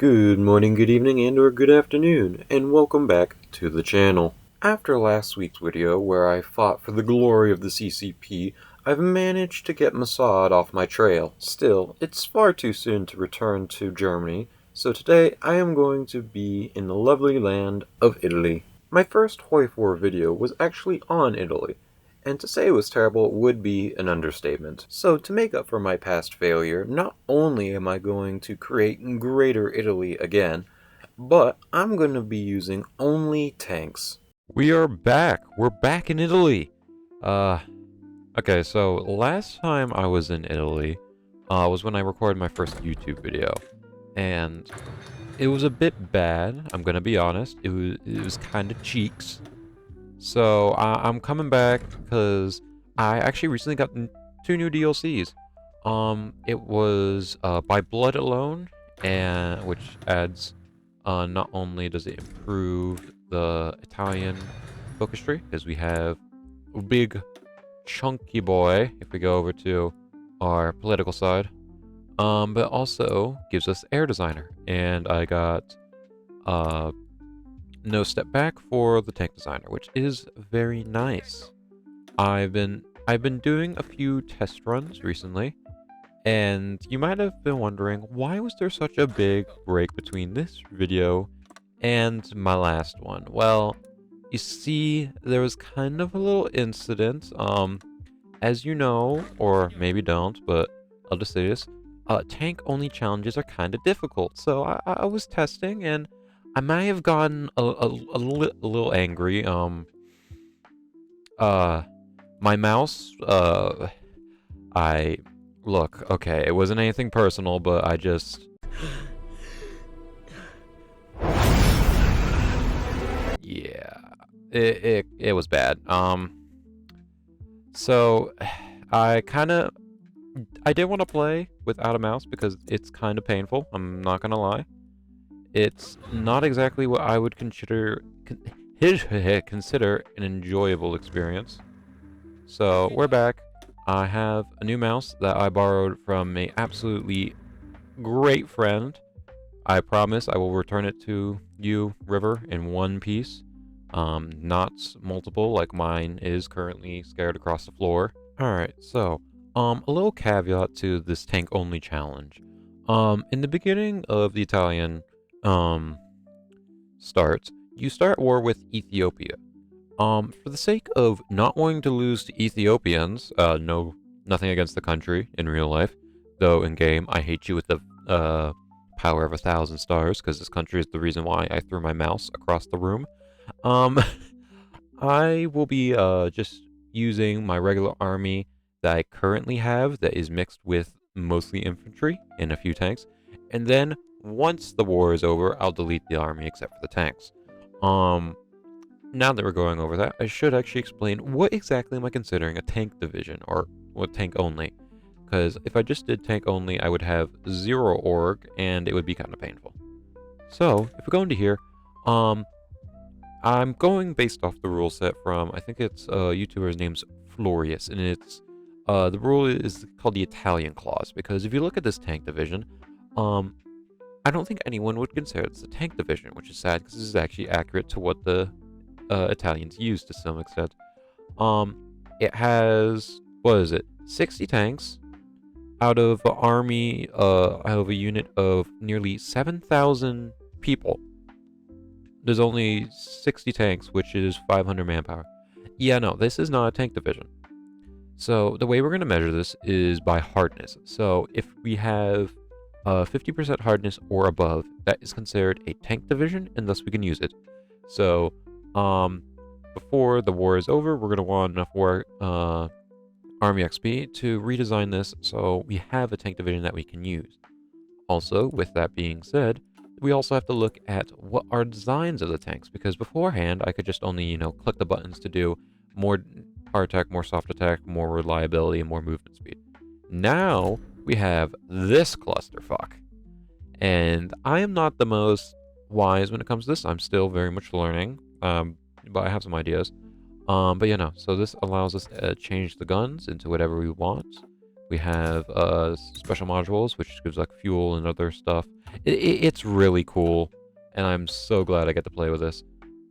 Good morning, good evening, and or good afternoon, and welcome back to the channel. After last week's video where I fought for the glory of the CCP, I've managed to get Mossad off my trail. Still, it's far too soon to return to Germany, so today I am going to be in the lovely land of Italy. My first Hoi4 video was actually on Italy, and to say it was terrible would be an understatement. So to make up for my past failure, not only am I going to create Greater Italy again, but I'm going to be using only tanks. We are back. We're back in Italy. Okay, so last time I was in Italy, was when I recorded my first YouTube video. And it was a bit bad, I'm gonna be honest. It was kind of cheeks. So I'm coming back because I actually recently got two new DLCs. It was By Blood Alone, and which adds not only does it improve the Italian focus tree, because we have a big chunky boy if we go over to our political side, but also gives us air designer, and I got no step back for the tank designer, which is very nice. I've been doing a few test runs recently, and you might have been wondering, why was there such a big break between this video and my last one? Well, you see, there was kind of a little incident. As you know, or maybe don't, but I'll just say this, tank-only challenges are kind of difficult. So I was testing, and I may have gotten a little angry. My mouse, look, okay, it wasn't anything personal, but I just... Yeah, it was bad. So I did want to play without a mouse because it's kind of painful. I'm not gonna lie. It's not exactly what I would consider an enjoyable experience. So we're back. I have a new mouse that I borrowed from a absolutely great friend. I promise I will return it to you, River, in one piece. Not multiple like mine is currently scared across the floor. Alright, so, a little caveat to this tank-only challenge. In the beginning of the Italian, start, you start war with Ethiopia. For the sake of not wanting to lose to Ethiopians, nothing against the country in real life, though in game I hate you with the, power of 1,000 stars, because this country is the reason why I threw my mouse across the room. I will be, just using my regular army that I currently have that is mixed with mostly infantry and a few tanks. And then, once the war is over, I'll delete the army except for the tanks. Now that we're going over that, I should actually explain what exactly am I considering a tank division, or what tank only. Because if I just did tank only, I would have 0 org, and it would be kind of painful. So, if we go into here, I'm going based off the rule set from, I think it's a YouTuber's name's Florius, and it's, the rule is called the Italian clause, because if you look at this tank division, I don't think anyone would consider it's a tank division, which is sad, because this is actually accurate to what the Italians use to some extent. It has, what is it, 60 tanks, out of an army, out of a unit of nearly 7,000 people. There's only 60 tanks, which is 500 manpower. Yeah, no, this is not a tank division. So the way we're going to measure this is by hardness. So if we have 50% hardness or above, that is considered a tank division, and thus we can use it. So before the war is over, we're going to want enough war Army XP to redesign this so we have a tank division that we can use. Also, with that being said, we also have to look at what are designs of the tanks, because beforehand I could just only, click the buttons to do more hard attack, more soft attack, more reliability, and more movement speed. Now we have this clusterfuck. And I am not the most wise when it comes to this. I'm still very much learning, but I have some ideas. But so this allows us to change the guns into whatever we want. We have special modules, which gives like fuel and other stuff. It's really cool, and I'm so glad I get to play with this.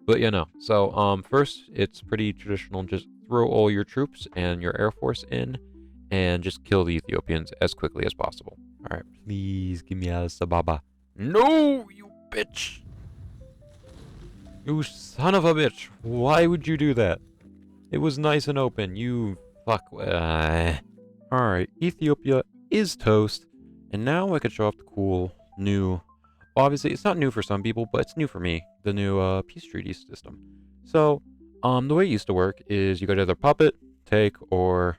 But so first it's pretty traditional. Just throw all your troops and your air force in, and just kill the Ethiopians as quickly as possible. All right, please give me Addis Ababa. No, you bitch! You son of a bitch! Why would you do that? It was nice and open. You fuck. Alright, Ethiopia is toast, and now I could show off the cool new. Obviously, it's not new for some people, but it's new for me. The new peace treaty system. So, the way it used to work is you could either puppet, take, or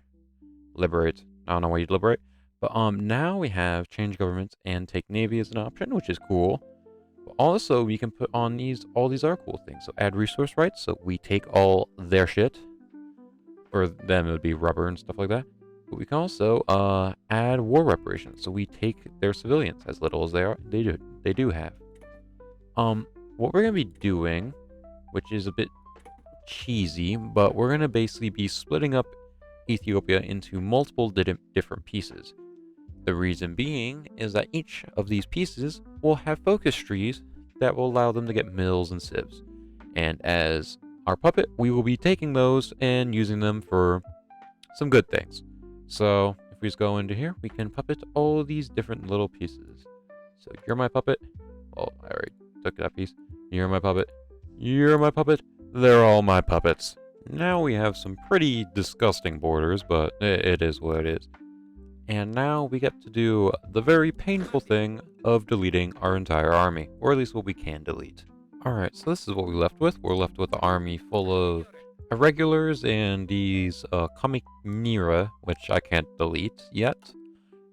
liberate. I don't know why you'd liberate, but now we have change governments and take navy as an option, which is cool. But also, we can put on all these other cool things. So add resource rights, so we take all their shit. For them, it would be rubber and stuff like that. But we can also add war reparations, so we take their civilians as little as they do have. What we're gonna be doing, which is a bit cheesy, but we're gonna basically be splitting up Ethiopia into multiple different pieces. The reason being is that each of these pieces will have focus trees that will allow them to get mills and civs. And as our puppet, we will be taking those and using them for some good things. So if we just go into here, we can puppet all these different little pieces. So you're my puppet. Oh, I already took that piece. You're my puppet. You're my puppet. They're all my puppets. Now we have some pretty disgusting borders, but it is what it is. And now we get to do the very painful thing of deleting our entire army, or at least what we can delete. Alright, so this is what we're left with. We're left with an army full of irregulars and these Kamiknira, which I can't delete yet.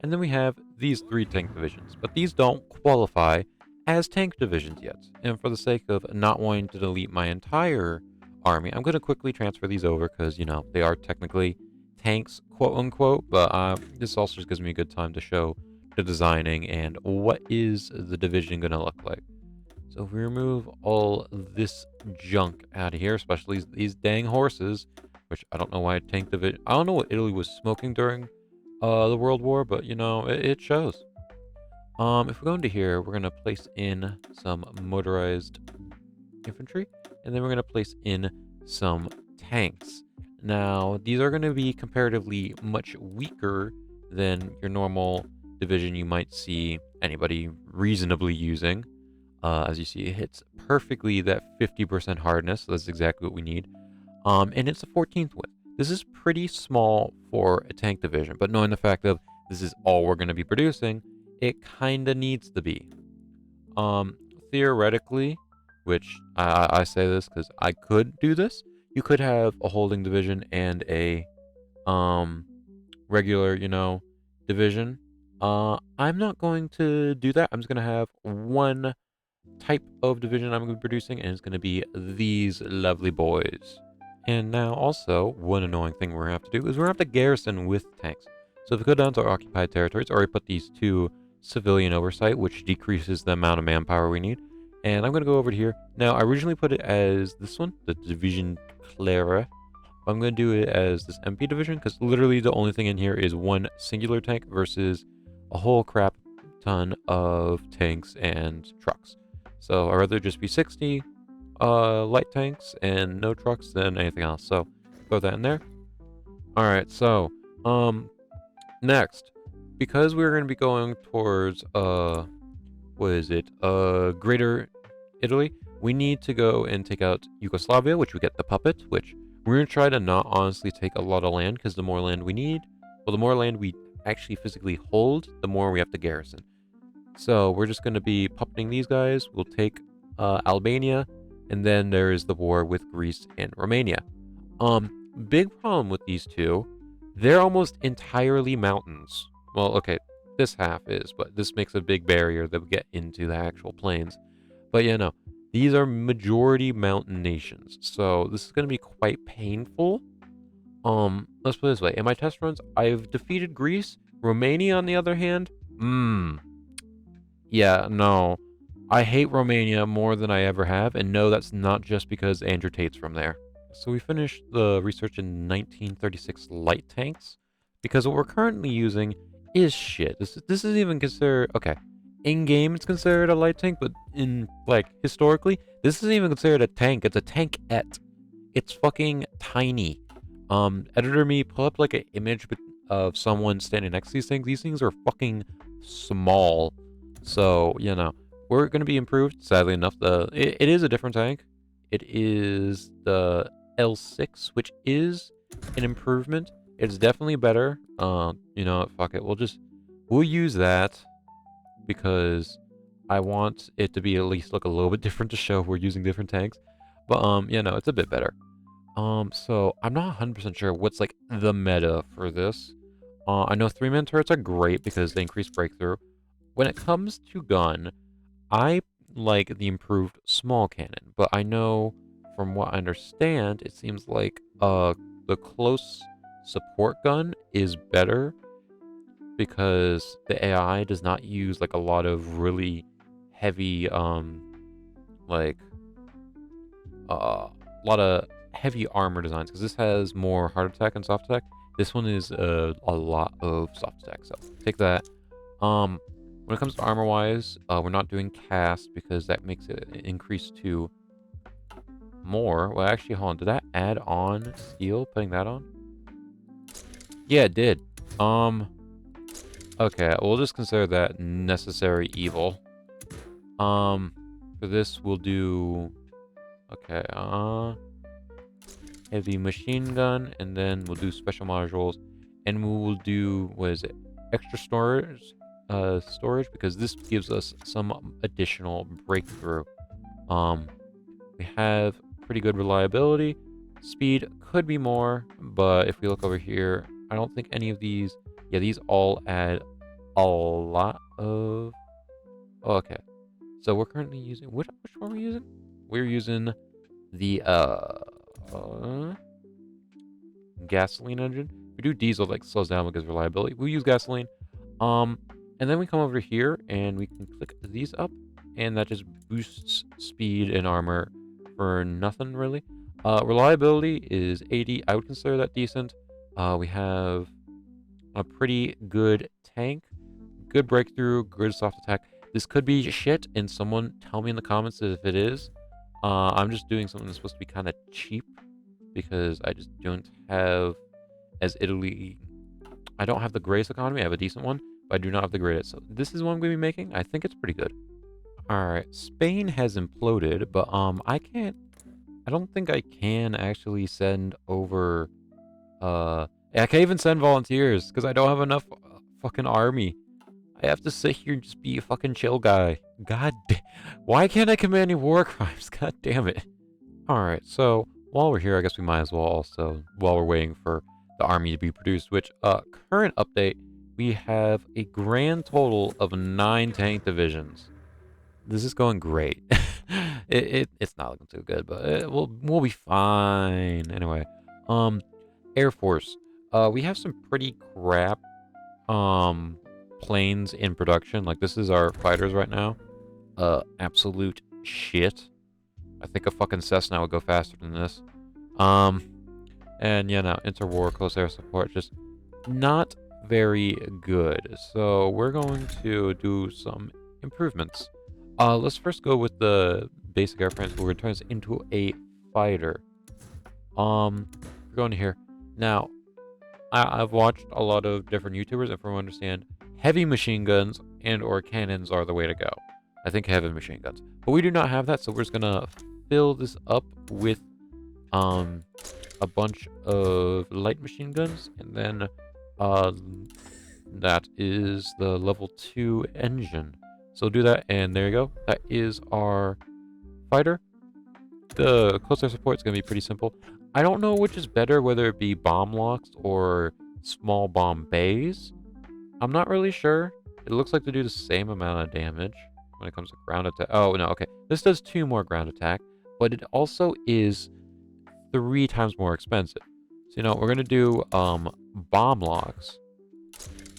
And then we have these 3 tank divisions, but these don't qualify as tank divisions yet. And for the sake of not wanting to delete my entire army, I'm going to quickly transfer these over because, they are technically tanks, quote unquote, but this also just gives me a good time to show the designing and what is the division going to look like. So if we remove all this junk out of here, especially these dang horses, which I don't know why tank division. I don't know what Italy was smoking during the World War, but it shows. If we go into here, we're gonna place in some motorized infantry, and then we're gonna place in some tanks. Now these are gonna be comparatively much weaker than your normal division you might see anybody reasonably using. As you see, it hits perfectly that 50% hardness. So that's exactly what we need. And it's a 14th width. This is pretty small for a tank division, but knowing the fact that this is all we're going to be producing, it kind of needs to be. Theoretically, which I say this because I could do this, you could have a holding division and a regular, division. I'm not going to do that. I'm just going to have one type of division I'm going to be producing, and it's going to be these lovely boys. And now also, one annoying thing we're going to have to do is we're going to have to garrison with tanks. So if we go down to our occupied territories, I already put these 2 civilian oversight, which decreases the amount of manpower we need. And I'm going to go over to here. Now, I originally put it as this one, the Division Clara. I'm going to do it as this MP division, because literally the only thing in here is one singular tank versus a whole crap ton of tanks and trucks. So I'd rather just be 60 light tanks and no trucks than anything else. So throw that in there. Alright, so next, because we're going to be going towards Greater Italy, we need to go and take out Yugoslavia, which we get the puppet, which we're going to try to not honestly take a lot of land, because the more land we need, well, the more land we actually physically hold, the more we have to garrison. So we're just going to be puppeting these guys. We'll take Albania, and then there is the war with Greece and Romania. Big problem with these two, they're almost entirely mountains. Well, okay, this half is, but this makes a big barrier that we get into the actual plains. But these are majority mountain nations, so this is going to be quite painful. Let's put it this way. In my test runs, I've defeated Greece. Romania, on the other hand, yeah, no. I hate Romania more than I ever have, and no, that's not just because Andrew Tate's from there. So we finished the research in 1936 light tanks. Because what we're currently using is shit. This is even considered, okay, in game it's considered a light tank, but in like historically, this isn't even considered a tank. It's a tankette. It's fucking tiny. Editor me, pull up like an image of someone standing next to these things. These things are fucking small. So, you know, we're gonna be improved. Sadly enough, it is a different tank. It is the L6, which is an improvement. It's definitely better. You know, fuck it. We'll use that because I want it to be at least look a little bit different to show we're using different tanks. But you know, it's a bit better. So I'm not 100% sure what's like the meta for this. I know 3-man turrets are great because they increase breakthrough. When it comes to gun, I like the improved small cannon, but I know from what I understand, it seems like the close support gun is better because the AI does not use like a lot of really heavy like a lot of heavy armor designs because this has more hard attack and soft attack. This one is a lot of soft attack, so take that. When it comes to armor wise, we're not doing cast because that makes it increase to more. Well, actually, hold on. Did that add on steel? Putting that on? Yeah, it did. Okay, we'll just consider that necessary evil. For this, we'll do. Okay, heavy machine gun, and then we'll do special modules, and we will do, what is it, extra storage because this gives us some additional breakthrough. We have pretty good reliability. Speed could be more, but if we look over here, I don't think any of these, yeah, these all add a lot of, oh, okay. So we're currently using, which one are we using? We're using the, gasoline engine. We do diesel, like slows down because reliability. We use gasoline. Um, and then we come over here and we can click these up, and that just boosts speed and armor for nothing really. Reliability is 80. I would consider that decent. We have a pretty good tank, good breakthrough, good soft attack. This could be shit, and someone tell me in the comments if it is. I'm just doing something that's supposed to be kind of cheap because I just don't have as Italy. I don't have the greatest economy. I have a decent one, but I do not have the greatest. So this is what I'm going to be making. I think it's pretty good. All right, Spain has imploded, but I can't. I don't think I can actually send over. I can't even send volunteers because I don't have enough fucking army. I have to sit here and just be a fucking chill guy. Why can't I commit any war crimes? God damn it. Alright, so while we're here, I guess we might as well also, while we're waiting for the army to be produced, which, current update, we have a grand total of 9 tank divisions. This is going great. It's not looking too good, but we'll be fine. Anyway, Air Force. We have some pretty crap, planes in production. Like, this is our fighters right now. Absolute shit. I think a fucking Cessna would go faster than this. And yeah, now interwar close air support just not very good. So we're going to do some improvements. Let's first go with the basic airframes. We're going to turn this into a fighter. We're going to here. Now, I've watched a lot of different YouTubers, and from what I understand, heavy machine guns and or cannons are the way to go. I think heavy machine guns. But we do not have that, so we're just gonna fill this up with a bunch of light machine guns, and then that is the level 2 engine. So do that, and there you go. That is our fighter. The close air support is gonna be pretty simple. I don't know which is better, whether it be bomb locks or small bomb bays. I'm not really sure. It looks like they do the same amount of damage when it comes to ground attack. Oh, no, okay. This does 2 more ground attack, but it also is 3 times more expensive. So, you know, we're going to do bomb locks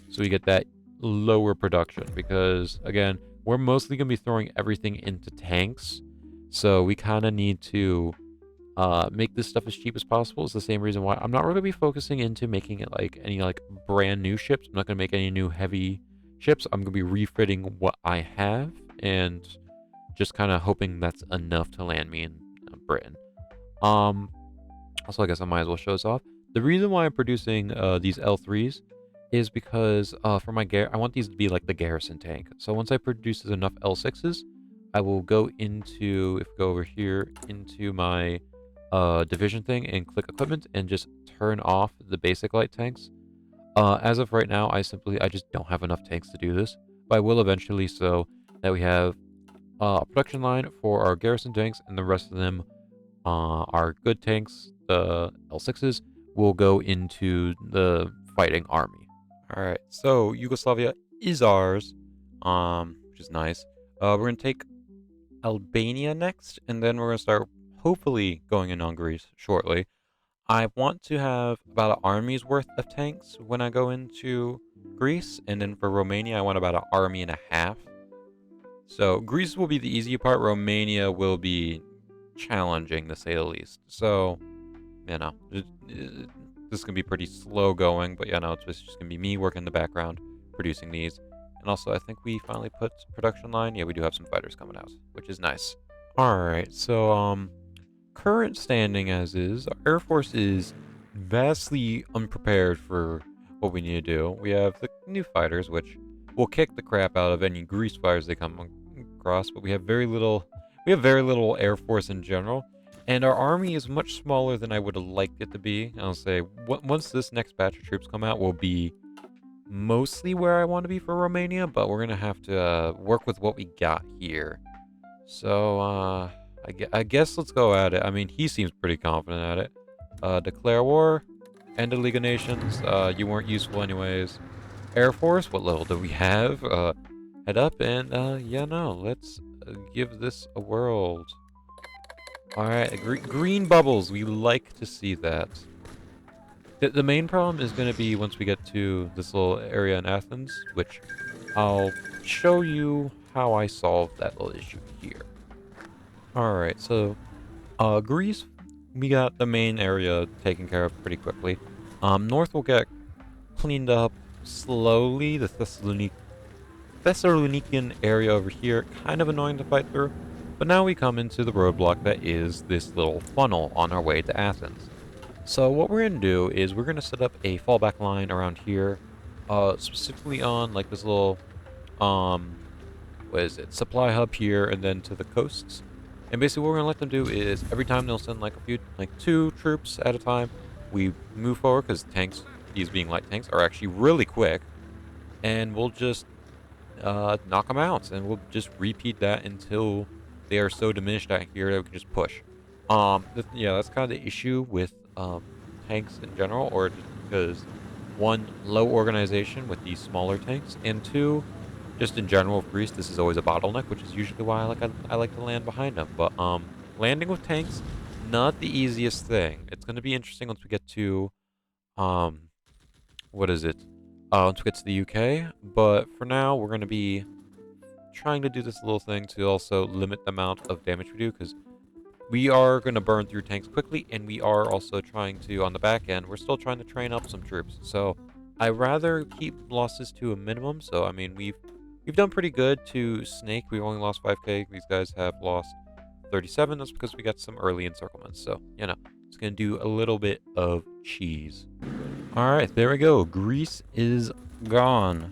so we get that lower production because, again, we're mostly going to be throwing everything into tanks. So we kind of need to make this stuff as cheap as possible. Is the same reason why I'm not really gonna be focusing into making it like any like brand new ships. I'm not gonna make any new heavy ships. I'm gonna be refitting what I have and just kind of hoping that's enough to land me in Britain. Um, Also, I guess I might as well show this off. The reason why I'm producing these L3s is because for my I want these to be like the garrison tank. So once I produce enough L6s, I will go into, if we go over here, into my division thing and click equipment and just turn off the basic light tanks. As of right now, I just don't have enough tanks to do this, but I will eventually, so that we have a production line for our garrison tanks, and the rest of them our good tanks, the L6s, will go into the fighting army. All right, so Yugoslavia is ours, which is nice. We're gonna take Albania next, and then we're gonna start hopefully going in on Greece shortly. I want to have about an army's worth of tanks when I go into Greece, and then for Romania, I want about an army and a half. So Greece will be the easy part. Romania will be challenging, to say the least. So, this is going to be pretty slow going, but it's just going to be me working in the background, producing these. And also, I think we finally put production line. Yeah, we do have some fighters coming out, which is nice. Alright, so, current standing as is, our Air Force is vastly unprepared for what we need to do. We have the new fighters, which will kick the crap out of any Grease fighters they come across, but we have very little Air Force in general, and our army is much smaller than I would have liked it to be. I'll say, once this next batch of troops come out, we'll be mostly where I want to be for Romania, but we're going to have to work with what we got here. So, I guess let's go at it. I mean, he seems pretty confident at it. Declare war, end of League of Nations, you weren't useful anyways. Air Force, what level do we have? Head up and, let's give this a whirl. Alright, green bubbles, we like to see that. The main problem is going to be once we get to this little area in Athens, which I'll show you how I solved that little issue here. Alright, so, Greece, we got the main area taken care of pretty quickly. North will get cleaned up slowly. The Thessalonican area over here, kind of annoying to fight through. But now we come into the roadblock that is this little funnel on our way to Athens. So what we're going to do is we're going to set up a fallback line around here, specifically on like this little, supply hub here and then to the coasts. And basically what we're going to let them do is every time they'll send like two troops at a time, we move forward because tanks, these being light tanks, are actually really quick. And we'll just knock them out, and we'll just repeat that until they are so diminished out here that we can just push. That's kind of the issue with tanks in general, or just because one, low organization with these smaller tanks, and two, just in general with Greece, this is always a bottleneck, which is usually why I like to land behind them. But landing with tanks, not the easiest thing. It's going to be interesting once we get to what is it? Once we get to the UK, but for now we're going to be trying to do this little thing to also limit the amount of damage we do, because we are going to burn through tanks quickly, and we are also trying to, on the back end, we're still trying to train up some troops. So I rather keep losses to a minimum. So I mean, we've done pretty good to Snake. We've only lost 5k. These guys have lost 37. That's because we got some early encirclements. So it's going to do a little bit of cheese. Alright, there we go. Greece is gone.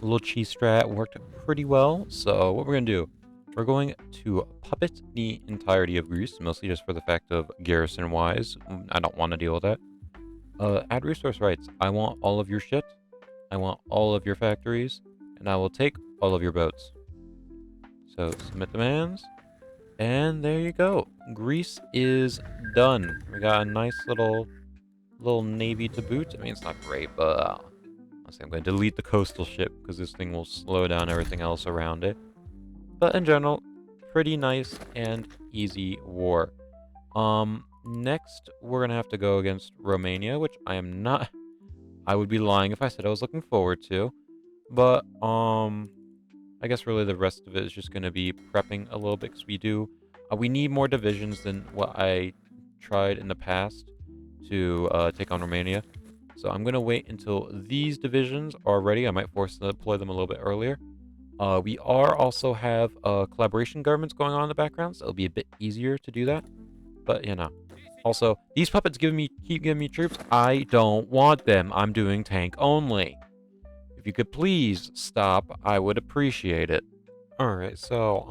A little cheese strat worked pretty well. So what we're going to do, we're going to puppet the entirety of Greece, mostly just for the fact of garrison-wise. I don't want to deal with that. Add resource rights. I want all of your shit. I want all of your factories. And I will take all of your boats. So submit demands. And there you go. Greece is done. We got a nice little navy to boot. I mean, it's not great, but honestly, I'm going to delete the coastal ship because this thing will slow down everything else around it. But in general, pretty nice and easy war. Next, we're going to have to go against Romania, which I am not... I would be lying if I said I was looking forward to. But, I guess really the rest of it is just going to be prepping a little bit, because we need more divisions than what I tried in the past to take on Romania. So I'm gonna wait until these divisions are ready. I might force to deploy them a little bit earlier. We are also have collaboration governments going on in the background, so it'll be a bit easier to do that. But you know, also these puppets keep giving me troops. I don't want them. I'm doing tank only. If you could please stop, I would appreciate it. All right, so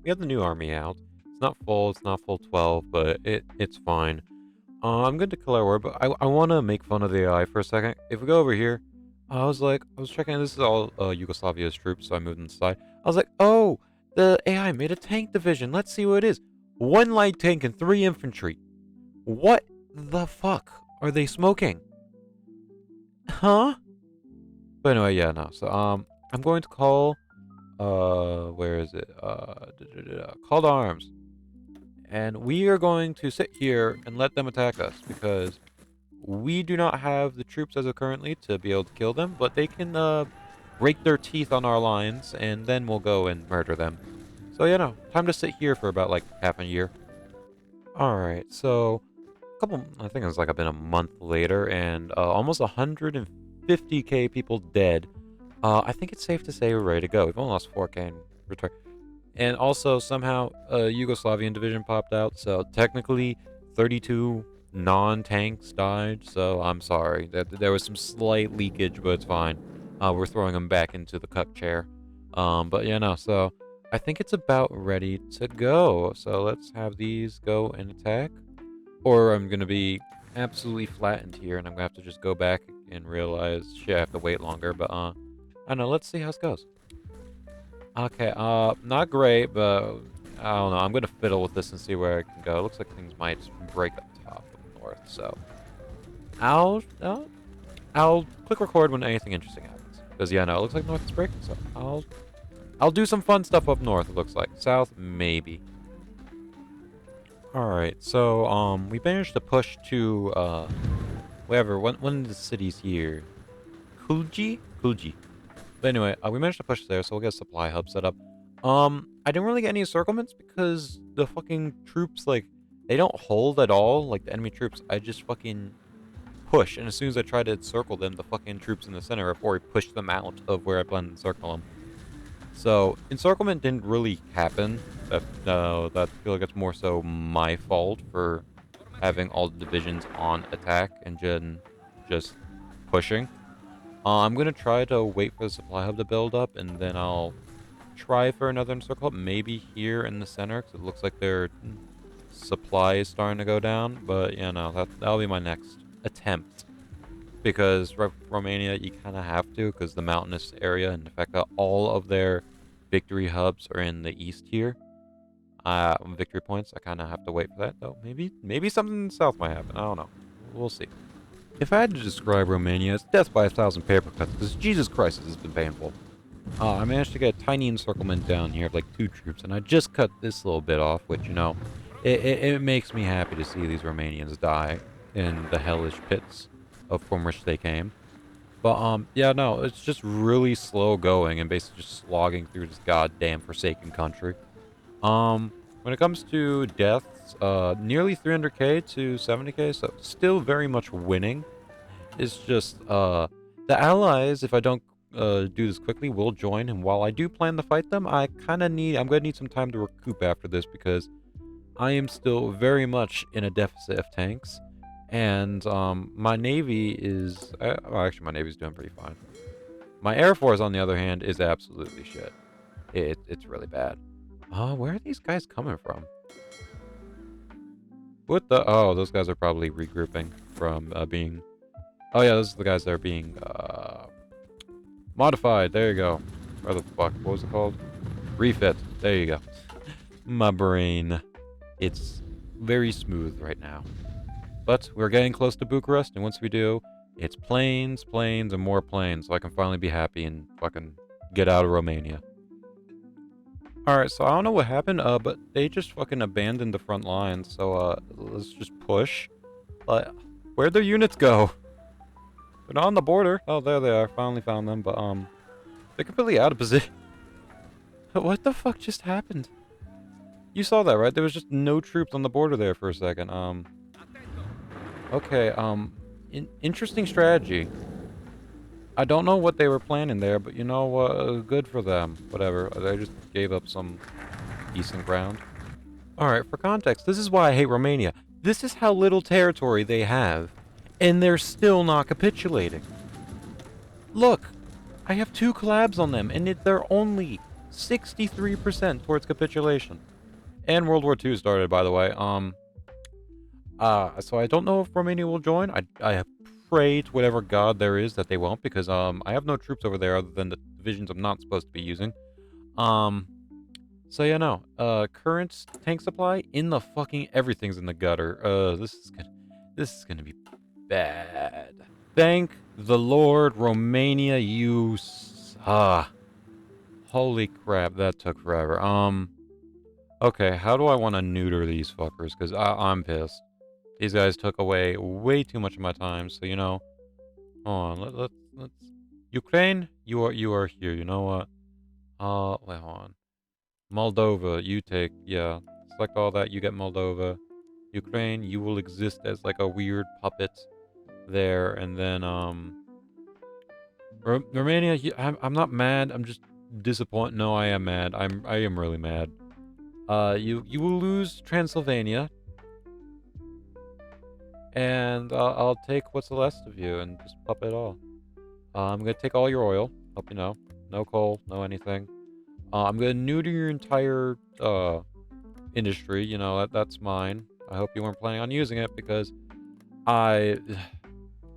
we have the new army out. It's not full. It's not full 12, but it's fine. I'm going to declare war, but I want to make fun of the AI for a second. If we go over here, I was checking. This is all Yugoslavia's troops, so I moved them aside. I was like, oh, the AI made a tank division. Let's see what it is. 1 light tank and 3 infantry. What the fuck are they smoking? Huh? But anyway, yeah, no. So I'm going to call where is it? Call to arms. And we are going to sit here and let them attack us because we do not have the troops as of currently to be able to kill them, but they can break their teeth on our lines and then we'll go and murder them. So yeah, no, time to sit here for about like half a year. Alright, so I think it's like been a month later and almost 150k people dead. I think it's safe to say we're ready to go. We've only lost 4k in return. And also, somehow, a Yugoslavian division popped out, so technically 32 non-tanks died, so I'm sorry. There was some slight leakage, but it's fine. We're throwing them back into the cuck chair. But yeah, no, so I think it's about ready to go. So let's have these go and attack. Or I'm going to be absolutely flattened here, and I'm going to have to just go back and realize, shit, I have to wait longer, but I don't know, let's see how this goes. Okay, not great, but I don't know. I'm gonna fiddle with this and see where I can go. It looks like things might break up top of north, so I'll click record when anything interesting happens. Because yeah, no, it looks like north is breaking, so I'll do some fun stuff up north. It looks like south maybe. All right, so we managed to push to wherever one of the cities here, Kulji. But anyway, we managed to push there, so we'll get a supply hub set up. I didn't really get any encirclements because the fucking troops, like, they don't hold at all, like the enemy troops. I just fucking push, and as soon as I try to encircle them, the fucking troops in the center have already pushed them out of where I plan to encircle them. So, encirclement didn't really happen. I feel like it's more so my fault for having all the divisions on attack and just pushing. I'm going to try to wait for the supply hub to build up, and then I'll try for another encircle hub, maybe here in the center, because it looks like their supply is starting to go down. But, yeah, no, that'll be my next attempt. Because Romania, you kind of have to, because the mountainous area, and the fact that all of their victory hubs are in the east here. Victory points, I kind of have to wait for that, though. Maybe something in the south might happen. I don't know. We'll see. If I had to describe Romania, it's death by 1,000 paper cuts, because Jesus Christ, this has been painful. I managed to get a tiny encirclement down here of like 2 troops, and I just cut this little bit off, which, you know, it makes me happy to see these Romanians die in the hellish pits from which they came. But, yeah, no, it's just really slow going and basically just slogging through this goddamn forsaken country. When it comes to deaths, nearly 300k to 70k, so still very much winning. It's just, the allies, if I don't do this quickly, will join, and while I do plan to fight them, I'm gonna need some time to recoup after this, because I am still very much in a deficit of tanks, and, my navy is, well, actually, my navy's doing pretty fine. My air force, on the other hand, is absolutely shit. It's really bad. Where are these guys coming from? What the? Oh, those guys are probably regrouping from being... Oh yeah, those are the guys that are being modified. There you go. Where the fuck? What was it called? Refit. There you go. My brain. It's very smooth right now. But we're getting close to Bucharest, and once we do, it's planes, planes, and more planes, so I can finally be happy and fucking get out of Romania. Alright, so I don't know what happened, but they just fucking abandoned the front lines, so, let's just push. Where'd their units go? They're not on the border. Oh, there they are. Finally found them, but, they're completely out of position. What the fuck just happened? You saw that, right? There was just no troops on the border there for a second. Okay, interesting strategy. I don't know what they were planning there, but you know what? Good for them. Whatever. They just gave up some decent ground. Alright, for context, this is why I hate Romania. This is how little territory they have, and they're still not capitulating. Look! I have 2 collabs on them, and they're only 63% towards capitulation. And World War II started, by the way. So I don't know if Romania will join. I pray to whatever god there is that they won't, because, I have no troops over there other than the divisions I'm not supposed to be using. Um, so yeah, no. Current tank supply in the fucking everything's in the gutter. This is gonna be bad. Thank the Lord, Romania, holy crap, that took forever. Okay, how do I want to neuter these fuckers? Because I'm pissed. These guys took away way too much of my time, so, you know. Hold on, let's... Ukraine, you are here, you know what? Wait, hold on. Moldova, you take, yeah. Select all that, you get Moldova. Ukraine, you will exist as, like, a weird puppet there, and then, Romania, I'm not mad, I'm just disappointed. No, I am mad. I am really mad. You will lose Transylvania, and I'll take what's the left of you and just pop it all. I'm gonna take all your oil. Hope you know. No coal, no anything. I'm gonna neuter your entire industry. You know that's mine. I hope you weren't planning on using it because I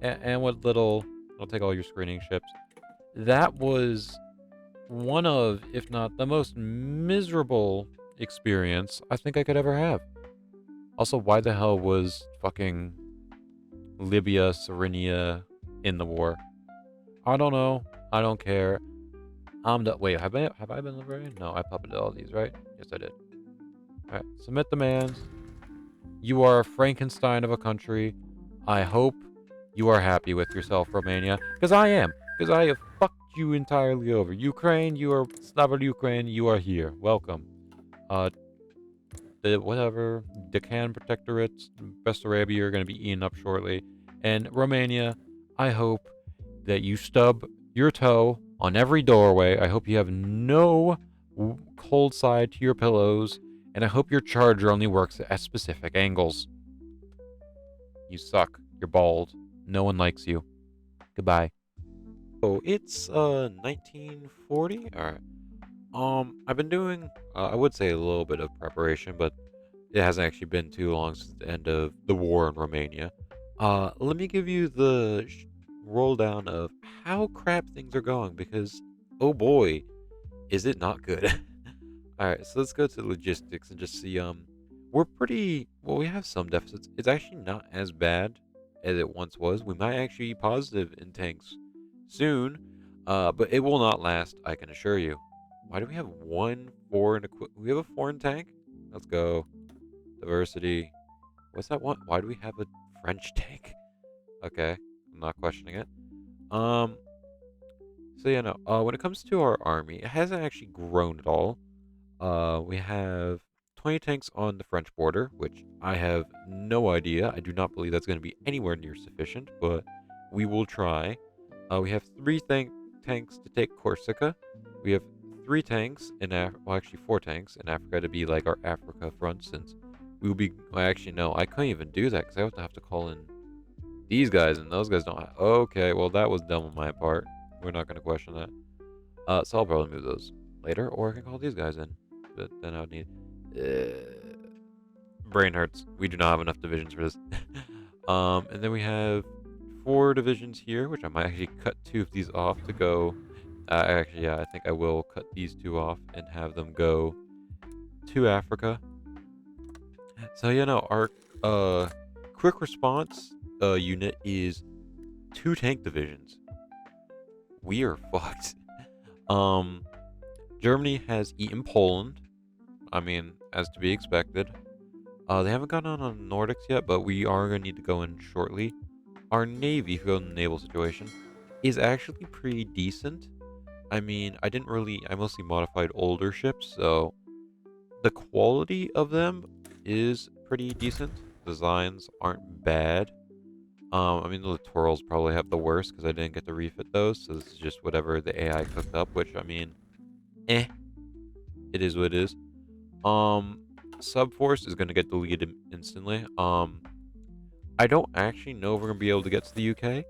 and what little I'll take all your screening ships. That was one of, if not the most miserable experience I think I could ever have. Also, why the hell was fucking Libya, Sardinia in the war? I don't know. I don't care. Wait, have I been liberated? No, I puppeted all these, right? Yes, I did. Alright, submit demands. You are a Frankenstein of a country. I hope you are happy with yourself, Romania. Because I am. Because I have fucked you entirely over. Ukraine, you are Slavic Ukraine, you are here. Welcome. Uh, the whatever, Deccan Protectorate, Bessarabia are going to be eaten up shortly. And Romania, I hope that you stub your toe on every doorway. I hope you have no cold side to your pillows. And I hope your charger only works at specific angles. You suck. You're bald. No one likes you. Goodbye. Oh, it's 1940. All right. I've been doing I would say a little bit of preparation, but it hasn't actually been too long since the end of the war in Romania. Let me give you the roll down of how crap things are going because oh boy, is it not good. All right, so let's go to logistics and just see. We're pretty well. We have some deficits. It's actually not as bad as it once was. We might actually be positive in tanks soon, but it will not last. I can assure you. Why do we have one foreign We have a foreign tank. Let's go. Diversity. What's that one? Why do we have a French tank? Okay, I'm not questioning it. Um. So yeah, no. When it comes to our army, it hasn't actually grown at all. We have 20 tanks on the French border, which I have no idea. I do not believe that's going to be anywhere near sufficient, but we will try. We have three tanks to take Corsica. We have 3 tanks in well, actually 4 tanks in Africa to be like our Africa front, since we will be. Well, actually, no, I couldn't even do that because I would have to call in these guys, and those guys don't have. Okay, well, that was dumb on my part. We're not going to question that. So I'll probably move those later, or I can call these guys in. But then I would need. Brain hurts. We do not have enough divisions for this. And then we have 4 divisions here, which I might actually cut 2 of these off to go. Actually, yeah, I think I will cut these 2 off and have them go to Africa. So yeah, no, our quick response unit is 2 tank divisions. We are fucked. Germany has eaten Poland. I mean, as to be expected. They haven't gotten on Nordics yet, but we are going to need to go in shortly. Our navy, if you go in the naval situation, is actually pretty decent. I mean, I mostly modified older ships, so the quality of them is pretty decent. Designs aren't bad. I mean, the littorals probably have the worst because I didn't get to refit those, so this is just whatever the AI cooked up, which, I mean, eh, it is what it is. Um, Subforce is gonna get deleted instantly. I don't actually know if we're gonna be able to get to the UK.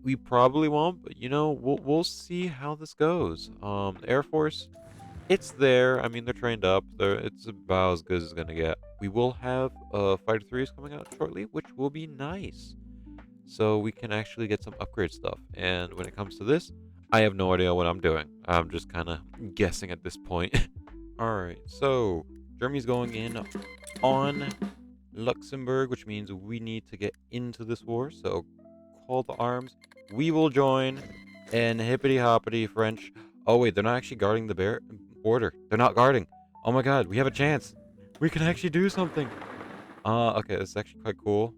We probably won't, but you know, we'll see how this goes. The Air Force, it's there. I mean, they're trained up. It's about as good as it's gonna get. We will have Fighter 3s coming out shortly, which will be nice. So we can actually get some upgrade stuff. And when it comes to this, I have no idea what I'm doing. I'm just kind of guessing at this point. All right, so Germany's going in on Luxembourg, which means we need to get into this war. So call to arms. We will join. And hippity hoppity French. Oh wait, they're not actually guarding the border. They're not guarding. Oh my god, we have a chance. We can actually do something. Okay, this is actually quite cool.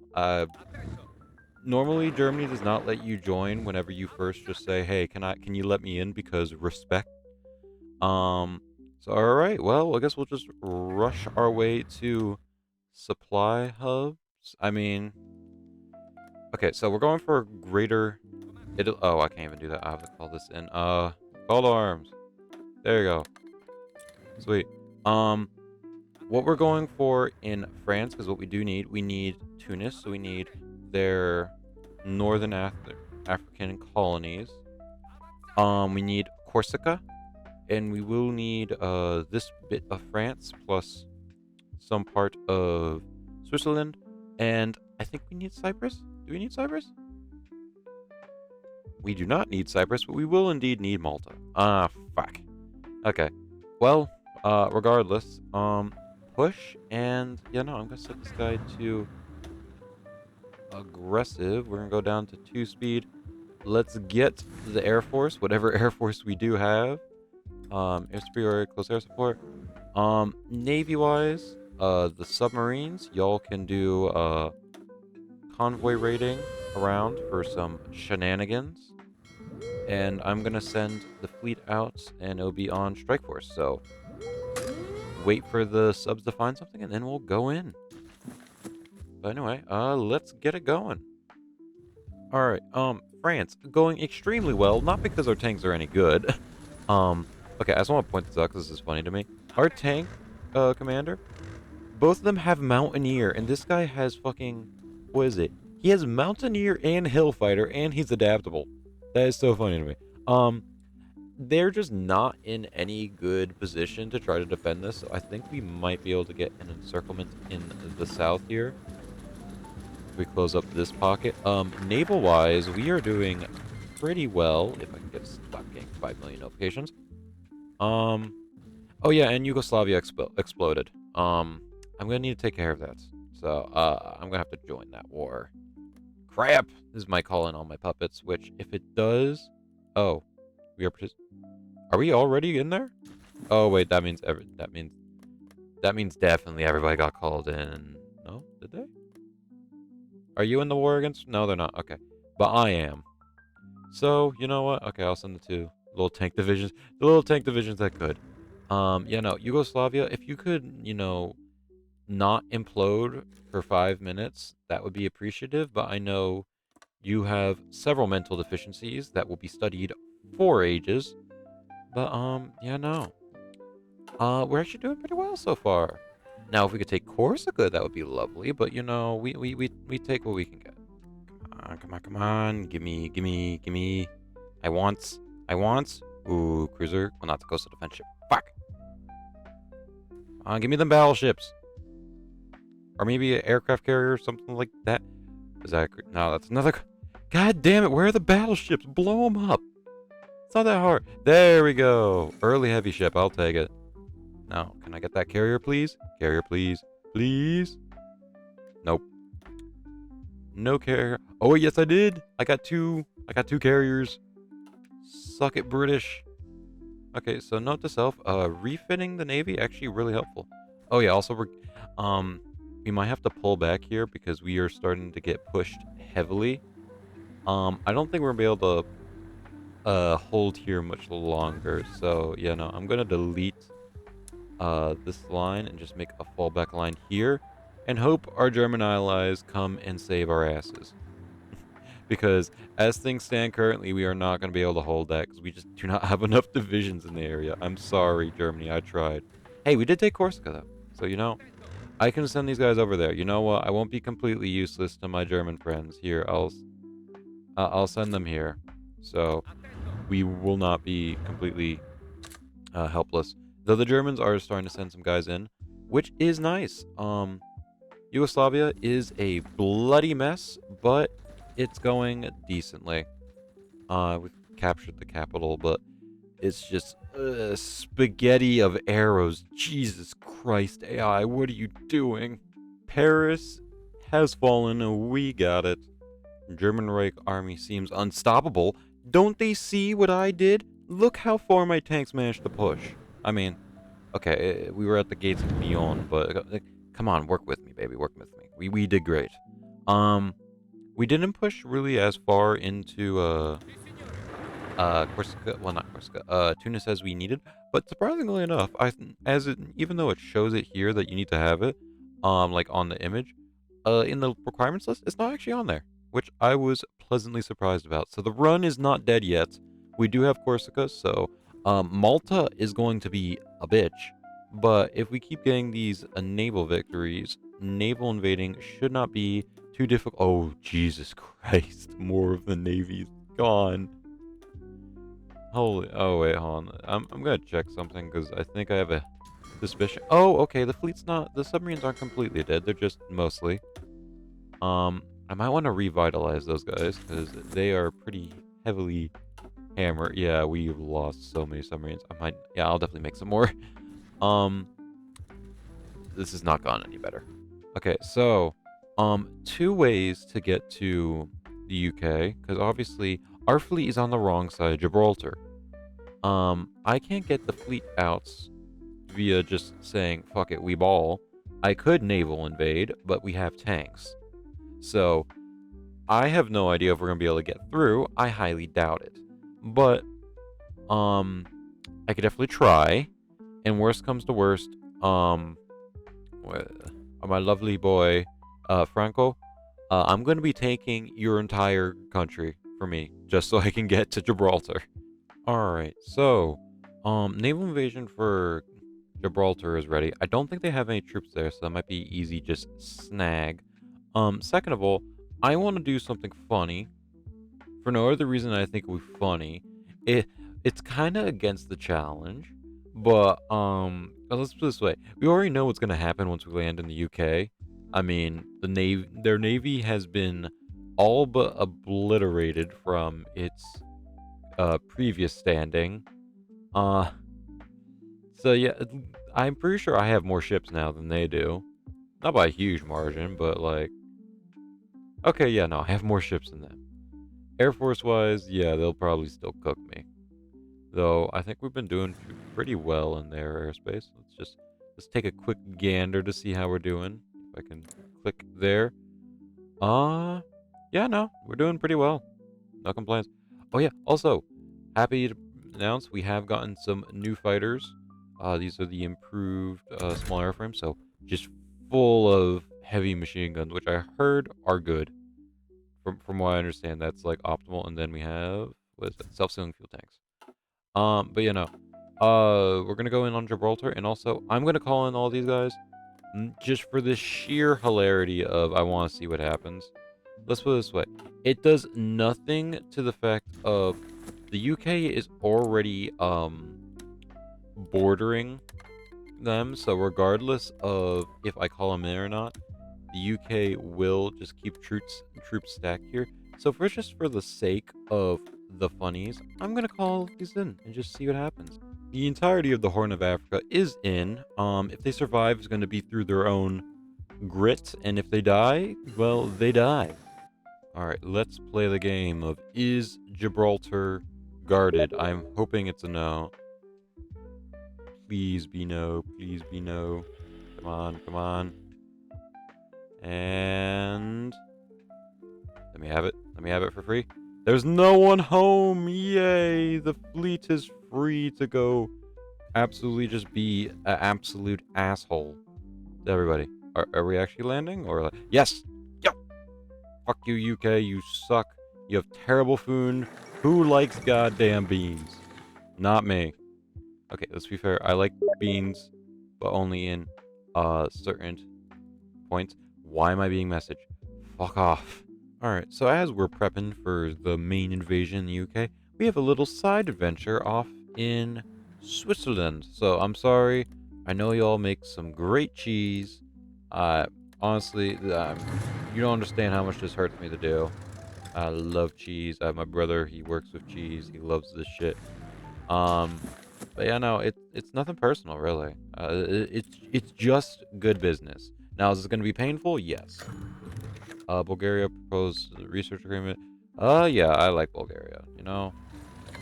Normally Germany does not let you join whenever you first just say, "Hey, can you let me in because respect?" Um, so all right, well, I guess we'll just rush our way to supply hubs. I mean, okay, so we're going for greater. Oh, I can't even do that. I have to call this in. Call to arms. There you go. Sweet. Um, what we're going for in France, because what we need Tunis, so we need their northern African colonies. We need Corsica, and we will need this bit of France plus some part of Switzerland, and I think we need Cyprus. Do we need Cyprus? We do not need Cyprus, but we will indeed need Malta. Ah, fuck. Okay. Well, regardless, push, and yeah, no, I'm gonna set this guy to aggressive. We're gonna go down to 2 speed. Let's get the Air Force, whatever Air Force we do have. Air superiority, close air support. Navy-wise, the submarines, y'all can do convoy raiding around for some shenanigans. And I'm gonna send the fleet out, and it'll be on strike force. So wait for the subs to find something, and then we'll go in. But anyway, let's get it going. All right, France going extremely well. Not because our tanks are any good. Okay, I just want to point this out because this is funny to me. Our tank, commander, both of them have Mountaineer, and this guy has fucking, what is it? He has Mountaineer and Hillfighter, and he's adaptable. That is so funny to me. They're just not in any good position to try to defend this, so I think we might be able to get an encirclement in the south here. If we close up this pocket. Naval-wise, we are doing pretty well, if I can get stop getting 5 million notifications. Oh yeah, and Yugoslavia exploded. I'm gonna need to take care of that. So, I'm gonna have to join that war. Crap! This is my call in all my puppets, which, if it does... Oh, we are... Are we already in there? Oh, wait, that means... That means definitely everybody got called in. No? Did they? Are you in the war against... No, they're not. Okay. But I am. So, you know what? Okay, I'll send the 2 little tank divisions. The little tank divisions that could. Yeah, no, Yugoslavia, if you could, you know, not implode for 5 minutes, that would be appreciative, but I know you have several mental deficiencies that will be studied for ages. But, yeah, no. We're actually doing pretty well so far. Now, if we could take Corsica, that would be lovely, but, you know, we take what we can get. Come on. Gimme. I want. Ooh, cruiser. Well, not the coastal defense ship. Fuck. Give me them battleships. Or maybe an aircraft carrier or something like that. Is that... No, that's another... God damn it, where are the battleships? Blow them up. It's not that hard. There we go. Early heavy ship, I'll take it. Now, can I get that carrier, please? Carrier, please. Please? Nope. No carrier. Oh, yes, I did. I got two carriers. Suck it, British. Okay, so note to self, refitting the Navy actually really helpful. Oh yeah, also we might have to pull back here because we are starting to get pushed heavily. I don't think we're gonna be able to hold here much longer. So yeah, no, I'm gonna delete this line and just make a fallback line here and hope our German allies come and save our asses. Because as things stand currently, we are not going to be able to hold that because we just do not have enough divisions in the area. I'm sorry, Germany. I tried. Hey, we did take Corsica, though. So, I can send these guys over there. You know what? I won't be completely useless to my German friends. Here, I'll send them here. So we will not be completely helpless. Though the Germans are starting to send some guys in, which is nice. Yugoslavia is a bloody mess, but it's going decently. We've captured the capital, but it's just spaghetti of arrows. Jesus Christ, AI, what are you doing? Paris has fallen, and we got it. German Reich army seems unstoppable. Don't they see what I did? Look how far my tanks managed to push. I mean, okay, we were at the gates of Lyon, but come on, work with me, baby, work with me. We did great. Um, we didn't push really as far into Corsica, well, not Corsica, Tunis as we needed, but surprisingly enough, even though it shows it here that you need to have it, like on the image, in the requirements list, it's not actually on there, which I was pleasantly surprised about. So the run is not dead yet. We do have Corsica, so Malta is going to be a bitch, but if we keep getting these naval victories, naval invading should not be too difficult. Oh, Jesus Christ, more of the navy's gone. Holy, oh wait, hold on. I'm gonna check something because I think I have a suspicion. Oh, okay, the submarines aren't completely dead. They're just mostly. I might want to revitalize those guys because they are pretty heavily hammered. Yeah, we've lost so many submarines. Yeah, I'll definitely make some more. Um, this has not gone any better. Okay, so, two ways to get to the UK because obviously our fleet is on the wrong side of Gibraltar. I can't get the fleet outs via just saying, fuck it, we ball. I could naval invade, but we have tanks. So, I have no idea if we're gonna be able to get through. I highly doubt it. But, I could definitely try. And worst comes to worst, my lovely boy, Franco, I'm gonna be taking your entire country for me, just so I can get to Gibraltar. Alright, so, naval invasion for Gibraltar is ready. I don't think they have any troops there, so that might be easy just snag. Second of all, I want to do something funny. For no other reason I think it would be funny. It's kind of against the challenge, but, let's put it this way. We already know what's going to happen once we land in the UK. I mean, their navy has been all but obliterated from its previous standing. Uh, so yeah, I'm pretty sure I have more ships now than they do. Not by a huge margin, but like, okay, yeah, no, I have more ships than them. Air Force wise, yeah, they'll probably still cook me. Though I think we've been doing pretty well in their airspace. Let's take a quick gander to see how we're doing. If I can click there. Yeah, no, we're doing pretty well. No complaints. Oh yeah, also, happy to announce we have gotten some new fighters. These are the improved small airframes, so just full of heavy machine guns, which I heard are good. From what I understand, that's like optimal. And then we have what is that? Self-sealing fuel tanks. But we're gonna go in on Gibraltar, and also I'm gonna call in all these guys just for the sheer hilarity of I want to see what happens. Let's put it this way: it does nothing to the fact of the UK is already bordering them, so regardless of if I call them in or not, the UK will just keep troops stacked here. So for just for the sake of the funnies, I'm gonna call these in and just see what happens. The entirety of the Horn of Africa is in. If they survive, it's gonna be through their own grit, and if they die, well, they die. All right, let's play the game of is Gibraltar guarded? I'm hoping it's a no. Please be no. Please be no. Come on, come on. And let me have it. Let me have it for free. There's no one home. Yay! The fleet is free to go absolutely just be an absolute asshole to everybody. Are we actually landing? Or yes! Yep! Fuck you, UK. You suck. You have terrible food. Who likes goddamn beans? Not me. Okay, let's be fair. I like beans, but only in certain points. Why am I being messaged? Fuck off. Alright, so as we're prepping for the main invasion in the UK, we have a little side adventure off in Switzerland. So I'm sorry. I know y'all make some great cheese. Honestly, you don't understand how much this hurts me to do. I love cheese. I have my brother, he works with cheese. He loves this shit. Um, but yeah, no, it's nothing personal, really. It's just good business. Now, is this going to be painful? Yes. Bulgaria proposed research agreement. Yeah, I like Bulgaria. You know,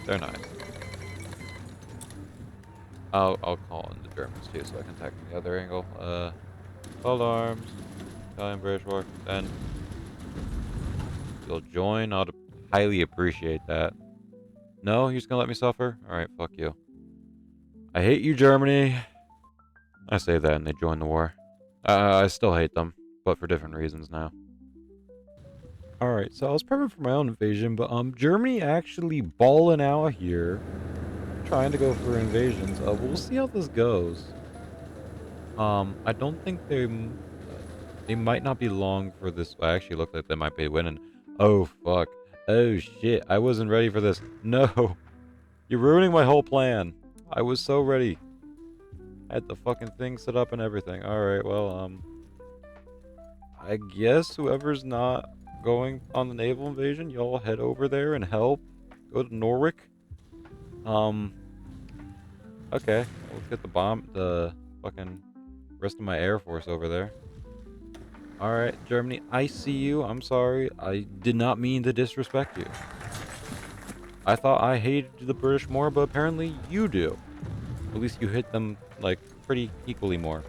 they're nice. I'll call in the Germans too, so I can attack from the other angle. Hold arms. Italian British war. And you'll join. I'd highly appreciate that. No, you're just gonna let me suffer? All right, fuck you. I hate you, Germany. I say that and they join the war. I still hate them, but for different reasons now. Alright, so I was prepping for my own invasion, but Germany actually balling out here, trying to go for invasions. We'll see how this goes. I don't think they might not be long for this. I actually look like they might be winning. Oh fuck. Oh shit. I wasn't ready for this. No. You're ruining my whole plan. I was so ready. I had the fucking thing set up and everything. Alright, well, I guess whoever's not going on the naval invasion, y'all head over there and help. Go to Norwich. Um, okay. Let's get the fucking rest of my Air Force over there. Alright, Germany, I see you. I'm sorry. I did not mean to disrespect you. I thought I hated the British more, but apparently you do. At least you hit them, like, pretty equally more.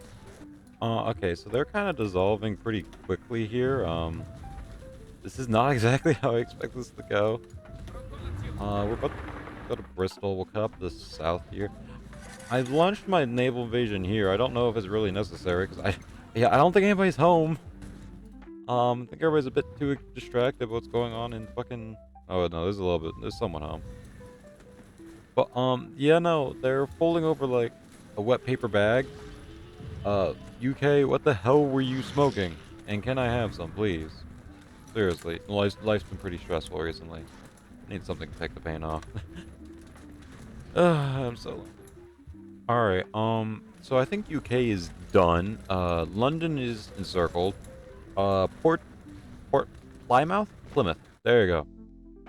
Okay, so they're kind of dissolving pretty quickly here. This is not exactly how I expect this to go. We're about to go to Bristol. We'll cut up the south here. I launched my naval invasion here. I don't know if it's really necessary, because I don't think anybody's home. I think everybody's a bit too distracted with what's going on in fucking... Oh, no, there's someone home. But, yeah, no, they're folding over, like, a wet paper bag. UK, what the hell were you smoking? And can I have some, please? Seriously, life's been pretty stressful recently. I need something to take the pain off. I'm so lonely. Alright, so I think UK is done. London is encircled. Port Plymouth? Plymouth. There you go.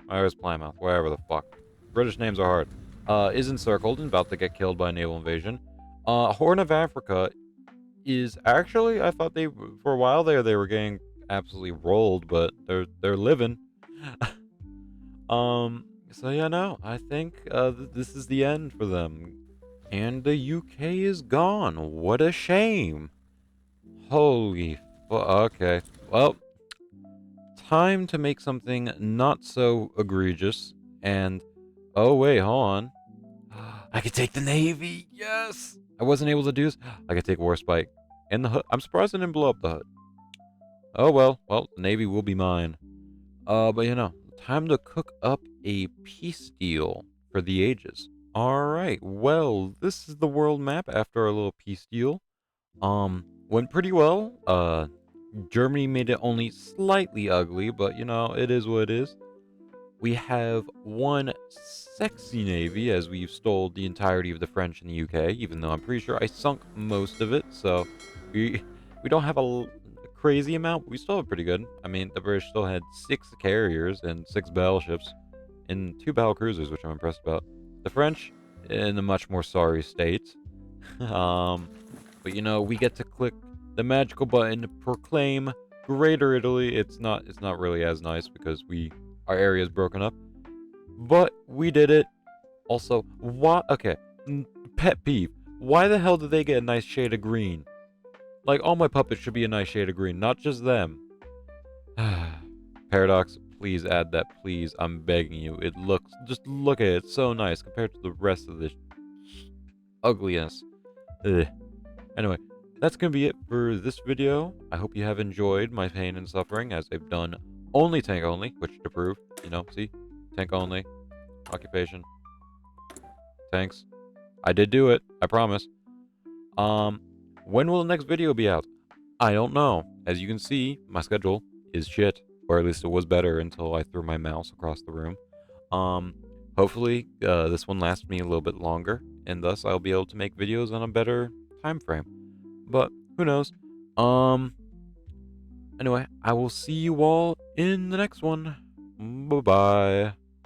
Where's Plymouth? Wherever the fuck. British names are hard. Is encircled and about to get killed by a naval invasion. Horn of Africa is actually, I thought for a while there, they were getting absolutely rolled, but they're living. So yeah, no, I think this is the end for them. And the UK is gone. What a shame. Holy okay. Well, time to make something not so egregious. And, oh wait, hold on. I could take the Navy, yes! I wasn't able to do this. I could take Warspite. And the hood. I'm surprised I didn't blow up the hood. Oh well, the Navy will be mine. But you know, time to cook up a peace deal for the ages. Alright, well, this is the world map after our little peace deal. Went pretty well. Germany made it only slightly ugly, but you know, it is what it is. We have one sexy navy as we've stole the entirety of the French in the UK, even though I'm pretty sure I sunk most of it, so we don't have a crazy amount, but we still have pretty good. I mean, the British still had 6 carriers and 6 battleships and 2 battle cruisers, which I'm impressed about. The French in a much more sorry state. But you know, we get to click the magical button to proclaim Greater Italy. It's not really as nice because our area is broken up, but we did it. Also, what? Okay, pet peeve. Why the hell did they get a nice shade of green? Like, all my puppets should be a nice shade of green, not just them. Paradox, please add that, please. I'm begging you. Just look at it. It's so nice compared to the rest of this ugliness. Ugh. Anyway, that's going to be it for this video. I hope you have enjoyed my pain and suffering, as I've done only tank only, which to prove, you know, see? Tank only, occupation, tanks. I did do it, I promise. Um, when will the next video be out? I don't know. As you can see, my schedule is shit, or at least it was better until I threw my mouse across the room. Um, hopefully, this one lasts me a little bit longer, and thus I'll be able to make videos on a better time frame. But who knows? Anyway, I will see you all in the next one. Bye bye.